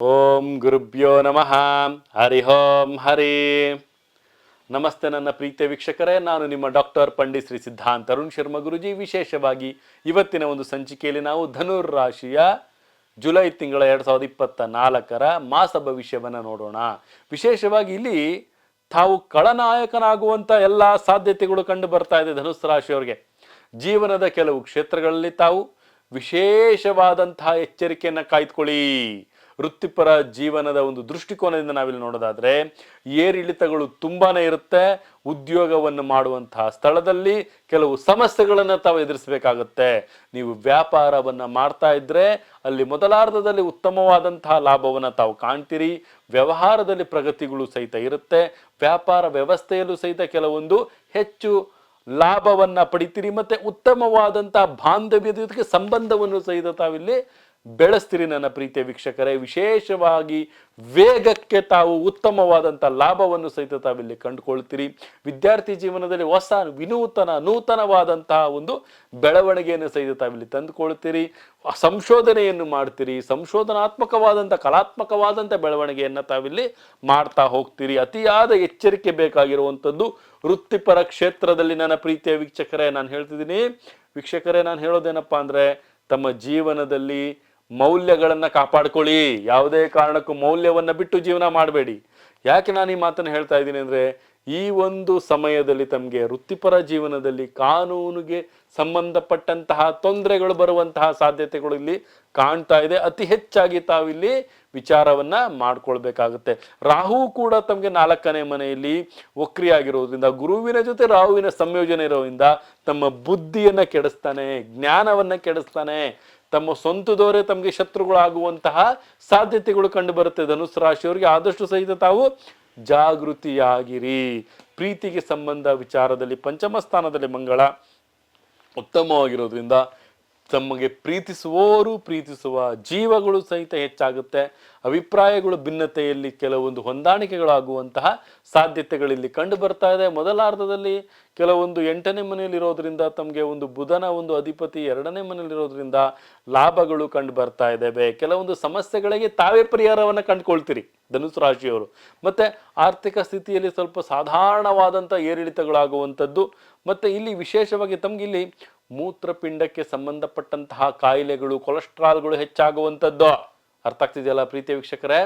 ಓಂ ಗುರುಭ್ಯೋ ನಮಃ. ಹರಿ ಓಂ ಹರಿ. ನಮಸ್ತೆ ನನ್ನ ಪ್ರೀತಿಯ ವೀಕ್ಷಕರೇ, ನಾನು ನಿಮ್ಮ ಡಾಕ್ಟರ್ ಪಂಡಿತ್ ಶ್ರೀ ಸಿದ್ಧಾಂತ ಅರುಣ್ ಶರ್ಮಾ ಗುರುಜಿ. ವಿಶೇಷವಾಗಿ ಇವತ್ತಿನ ಒಂದು ಸಂಚಿಕೆಯಲ್ಲಿ ನಾವು ಧನುರ್ ರಾಶಿಯ ಜುಲೈ ತಿಂಗಳ 2024 ಮಾಸ ಭವಿಷ್ಯವನ್ನು ನೋಡೋಣ. ವಿಶೇಷವಾಗಿ ಇಲ್ಲಿ ತಾವು ಖಳನಾಯಕನಾಗುವಂಥ ಎಲ್ಲ ಸಾಧ್ಯತೆಗಳು ಕಂಡು ಬರ್ತಾ ಇದೆ ಧನುಸ್ ರಾಶಿಯವರಿಗೆ. ಜೀವನದ ಕೆಲವು ಕ್ಷೇತ್ರಗಳಲ್ಲಿ ತಾವು ವಿಶೇಷವಾದಂತಹ ಎಚ್ಚರಿಕೆಯನ್ನು ಕಾಯ್ದುಕೊಳ್ಳಿ. ವೃತ್ತಿಪರ ಜೀವನದ ಒಂದು ದೃಷ್ಟಿಕೋನದಿಂದ ನಾವಿಲ್ಲಿ ನೋಡೋದಾದ್ರೆ ಏರಿಳಿತಗಳು ತುಂಬಾನೇ ಇರುತ್ತೆ. ಉದ್ಯೋಗವನ್ನು ಮಾಡುವಂತಹ ಸ್ಥಳದಲ್ಲಿ ಕೆಲವು ಸಮಸ್ಯೆಗಳನ್ನು ತಾವು ಎದುರಿಸಬೇಕಾಗುತ್ತೆ. ನೀವು ವ್ಯಾಪಾರವನ್ನ ಮಾಡ್ತಾ ಇದ್ರೆ ಅಲ್ಲಿ ಮೊದಲಾರ್ಧದಲ್ಲಿ ಉತ್ತಮವಾದಂತಹ ಲಾಭವನ್ನು ತಾವು ಕಾಣ್ತೀರಿ. ವ್ಯವಹಾರದಲ್ಲಿ ಪ್ರಗತಿಗಳು ಸಹಿತ ಇರುತ್ತೆ. ವ್ಯಾಪಾರ ವ್ಯವಸ್ಥೆಯಲ್ಲೂ ಸಹಿತ ಕೆಲವೊಂದು ಹೆಚ್ಚು ಲಾಭವನ್ನ ಪಡಿತೀರಿ. ಮತ್ತೆ ಉತ್ತಮವಾದಂತಹ ಬಾಂಧವ್ಯದ ಜೊತೆಗೆ ಸಂಬಂಧವನ್ನು ಸಹಿತ ತಾವಿಲ್ಲಿ ಬೆಳೆಸ್ತೀರಿ ನನ್ನ ಪ್ರೀತಿಯ ವೀಕ್ಷಕರೇ. ವಿಶೇಷವಾಗಿ ವೇಗಕ್ಕೆ ತಾವು ಉತ್ತಮವಾದಂಥ ಲಾಭವನ್ನು ಸಹಿತ ತಾವಿಲ್ಲಿ ಕಂಡುಕೊಳ್ತೀರಿ. ವಿದ್ಯಾರ್ಥಿ ಜೀವನದಲ್ಲಿ ಹೊಸ ನೂತನವಾದಂತಹ ಒಂದು ಬೆಳವಣಿಗೆಯನ್ನು ಸಹಿತ ತಾವಿಲ್ಲಿ ತಂದುಕೊಳ್ತೀರಿ. ಸಂಶೋಧನೆಯನ್ನು ಮಾಡ್ತೀರಿ. ಸಂಶೋಧನಾತ್ಮಕವಾದಂಥ ಕಲಾತ್ಮಕವಾದಂಥ ಬೆಳವಣಿಗೆಯನ್ನು ತಾವಿಲ್ಲಿ ಮಾಡ್ತಾ ಹೋಗ್ತೀರಿ. ಅತಿಯಾದ ಎಚ್ಚರಿಕೆ ಬೇಕಾಗಿರುವಂಥದ್ದು ವೃತ್ತಿಪರ ಕ್ಷೇತ್ರದಲ್ಲಿ ನನ್ನ ಪ್ರೀತಿಯ ವೀಕ್ಷಕರೇ. ನಾನು ಹೇಳೋದೇನಪ್ಪ ಅಂದ್ರೆ, ತಮ್ಮ ಜೀವನದಲ್ಲಿ ಮೌಲ್ಯಗಳನ್ನು ಕಾಪಾಡ್ಕೊಳ್ಳಿ. ಯಾವುದೇ ಕಾರಣಕ್ಕೂ ಮೌಲ್ಯವನ್ನು ಬಿಟ್ಟು ಜೀವನ ಮಾಡಬೇಡಿ. ಯಾಕೆ ನಾನು ಈ ಮಾತನ್ನು ಹೇಳ್ತಾ ಇದ್ದೀನಿ ಅಂದರೆ, ಈ ಒಂದು ಸಮಯದಲ್ಲಿ ತಮಗೆ ವೃತ್ತಿಪರ ಜೀವನದಲ್ಲಿ ಕಾನೂನಿಗೆ ಸಂಬಂಧಪಟ್ಟಂತಹ ತೊಂದರೆಗಳು ಬರುವಂತಹ ಸಾಧ್ಯತೆಗಳು ಇಲ್ಲಿ ಕಾಣ್ತಾ ಇದೆ. ಅತಿ ಹೆಚ್ಚಾಗಿ ತಾವಿಲ್ಲಿ ವಿಚಾರವನ್ನ ಮಾಡ್ಕೊಳ್ಬೇಕಾಗುತ್ತೆ. ರಾಹು ಕೂಡ ತಮಗೆ 4ನೇ ಮನೆಯಲ್ಲಿ ವಕ್ರಿಯಾಗಿರೋದ್ರಿಂದ, ಗುರುವಿನ ಜೊತೆ ರಾಹುವಿನ ಸಂಯೋಜನೆ ಇರೋದ್ರಿಂದ ತಮ್ಮ ಬುದ್ಧಿಯನ್ನ ಕೆಡಿಸ್ತಾನೆ, ಜ್ಞಾನವನ್ನ ಕೆಡಿಸ್ತಾನೆ. ತಮ್ಮ ಸ್ವಂತದವರೇ ತಮಗೆ ಶತ್ರುಗಳಾಗುವಂತಹ ಸಾಧ್ಯತೆಗಳು ಕಂಡು ಬರುತ್ತೆ ಧನುಸ್ ರಾಶಿಯವರಿಗೆ. ಆದಷ್ಟು ಸಹಿತ ತಾವು ಜಾಗೃತಿಯಾಗಿರಿ. ಪ್ರೀತಿಗೆ ಸಂಬಂಧ ವಿಚಾರದಲ್ಲಿ ಪಂಚಮ ಸ್ಥಾನದಲ್ಲಿ ಮಂಗಳ ಉತ್ತಮವಾಗಿರೋದ್ರಿಂದ ತಮಗೆ ಪ್ರೀತಿಸುವ ಜೀವಗಳು ಸಹಿತ ಹೆಚ್ಚಾಗುತ್ತೆ. ಅಭಿಪ್ರಾಯಗಳು ಭಿನ್ನತೆಯಲ್ಲಿ ಕೆಲವೊಂದು ಹೊಂದಾಣಿಕೆಗಳಾಗುವಂತಹ ಸಾಧ್ಯತೆಗಳಿಲ್ಲಿ ಕಂಡು ಬರ್ತಾ ಇದೆ. ಮೊದಲಾರ್ಧದಲ್ಲಿ ಕೆಲವೊಂದು 8ನೇ ಮನೆಯಲ್ಲಿರೋದ್ರಿಂದ ತಮಗೆ ಒಂದು ಬುಧನ ಒಂದು ಅಧಿಪತಿ 2ನೇ ಮನೆಯಲ್ಲಿರೋದ್ರಿಂದ ಲಾಭಗಳು ಕಂಡು ಬರ್ತಾ ಇದ್ದಾವೆ. ಕೆಲವೊಂದು ಸಮಸ್ಯೆಗಳಿಗೆ ತಾವೇ ಪರಿಹಾರವನ್ನು ಕಂಡುಕೊಳ್ತೀರಿ ಧನುಸ್ ರಾಶಿಯವರು. ಮತ್ತೆ ಆರ್ಥಿಕ ಸ್ಥಿತಿಯಲ್ಲಿ ಸ್ವಲ್ಪ ಸಾಧಾರಣವಾದಂಥ ಏರಿಳಿತಗಳಾಗುವಂಥದ್ದು. ಮತ್ತೆ ಇಲ್ಲಿ ವಿಶೇಷವಾಗಿ ತಮ್ಗೆ ಇಲ್ಲಿ ಮೂತ್ರಪಿಂಡಕ್ಕೆ ಸಂಬಂಧಪಟ್ಟಂತಹ ಕಾಯಿಲೆಗಳು, ಕೊಲೆಸ್ಟ್ರಾಲ್ಗಳು ಹೆಚ್ಚಾಗುವಂಥದ್ದು. ಅರ್ಥ ಆಗ್ತಿದೆಯಲ್ಲ ಪ್ರೀತಿಯ ವೀಕ್ಷಕರೇ?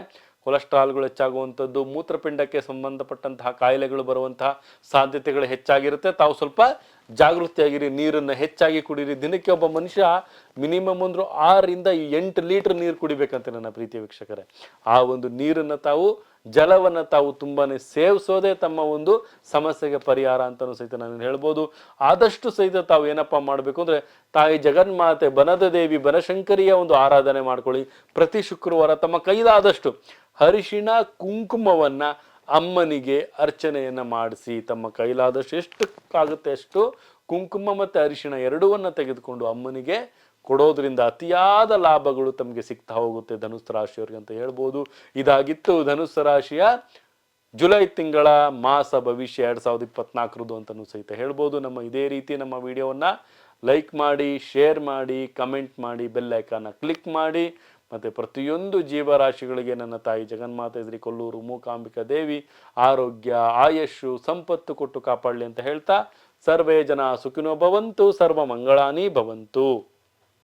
ಕೊಲೆಸ್ಟ್ರಾಲ್ಗಳು ಹೆಚ್ಚಾಗುವಂಥದ್ದು, ಮೂತ್ರಪಿಂಡಕ್ಕೆ ಸಂಬಂಧಪಟ್ಟಂತಹ ಕಾಯಿಲೆಗಳು ಬರುವಂತಹ ಸಾಧ್ಯತೆಗಳು ಹೆಚ್ಚಾಗಿರುತ್ತೆ. ತಾವು ಸ್ವಲ್ಪ ಜಾಗೃತಿಯಾಗಿರಿ. ನೀರನ್ನು ಹೆಚ್ಚಾಗಿ ಕುಡೀರಿ. ದಿನಕ್ಕೆ ಒಬ್ಬ ಮನುಷ್ಯ ಮಿನಿಮಮ್ ಅಂದ್ರೂ 6ರಿಂದ 8 ಲೀಟರ್ ನೀರು ಕುಡಿಬೇಕಂತೆ ನನ್ನ ಪ್ರೀತಿಯ ವೀಕ್ಷಕರೇ. ಆ ಒಂದು ನೀರನ್ನು ತಾವು, ಜಲವನ್ನು ತಾವು ತುಂಬಾನೇ ಸೇವಿಸೋದೇ ತಮ್ಮ ಒಂದು ಸಮಸ್ಯೆಗೆ ಪರಿಹಾರ ಅಂತಲೂ ಸಹಿತ ನಾನು ಹೇಳ್ಬೋದು. ಆದಷ್ಟು ಸಹಿತ ತಾವು ಏನಪ್ಪಾ ಮಾಡಬೇಕು ಅಂದ್ರೆ, ತಾಯಿ ಜಗನ್ಮಾತೆ ಬನದ ದೇವಿ ಬನಶಂಕರಿಯ ಒಂದು ಆರಾಧನೆ ಮಾಡ್ಕೊಳ್ಳಿ. ಪ್ರತಿ ಶುಕ್ರವಾರ ತಮ್ಮ ಕೈಲಾದಷ್ಟು ಅರಿಶಿಣ ಕುಂಕುಮವನ್ನ ಅಮ್ಮನಿಗೆ ಅರ್ಚನೆಯನ್ನ ಮಾಡಿಸಿ, ತಮ್ಮ ಕೈಲಾದಷ್ಟು ಎಷ್ಟಕ್ಕಾಗುತ್ತೆ ಅಷ್ಟು ಕುಂಕುಮ ಮತ್ತೆ ಅರಿಶಿಣ ಎರಡೂವನ್ನ ತೆಗೆದುಕೊಂಡು ಅಮ್ಮನಿಗೆ ಕೊಡೋದ್ರಿಂದ ಅತಿಯಾದ ಲಾಭಗಳು ತಮಗೆ ಸಿಗ್ತಾ ಹೋಗುತ್ತೆ ಧನುಸ್ ರಾಶಿಯವರಿಗೆ ಅಂತ ಹೇಳ್ಬೋದು. ಇದಾಗಿತ್ತು ಧನುಸ್ ರಾಶಿಯ ಜುಲೈ ತಿಂಗಳ ಮಾಸ ಭವಿಷ್ಯ 2024 ಅಂತಲೂ ಸಹಿತ ಹೇಳ್ಬೋದು. ಇದೇ ರೀತಿ ನಮ್ಮ ವಿಡಿಯೋವನ್ನ ಲೈಕ್ ಮಾಡಿ, ಶೇರ್ ಮಾಡಿ, ಕಮೆಂಟ್ ಮಾಡಿ, ಬೆಲ್ ಐಕಾನ್ನ ಕ್ಲಿಕ್ ಮಾಡಿ. ಮತ್ತು ಪ್ರತಿಯೊಂದು ಜೀವರಾಶಿಗಳಿಗೆ ನನ್ನ ತಾಯಿ ಜಗನ್ಮಾತೆ ಶ್ರೀ ಕೊಲ್ಲೂರು ಮೂಕಾಂಬಿಕಾ ದೇವಿ ಆರೋಗ್ಯ, ಆಯಸ್ಸು, ಸಂಪತ್ತು ಕೊಟ್ಟು ಕಾಪಾಡಲಿ ಅಂತ ಹೇಳ್ತಾ, ಸರ್ವೇ ಜನ ಸುಖಿನೋ ಭವಂತು, ಸರ್ವ ಮಂಗಳಾನಿ ಭವಂತು.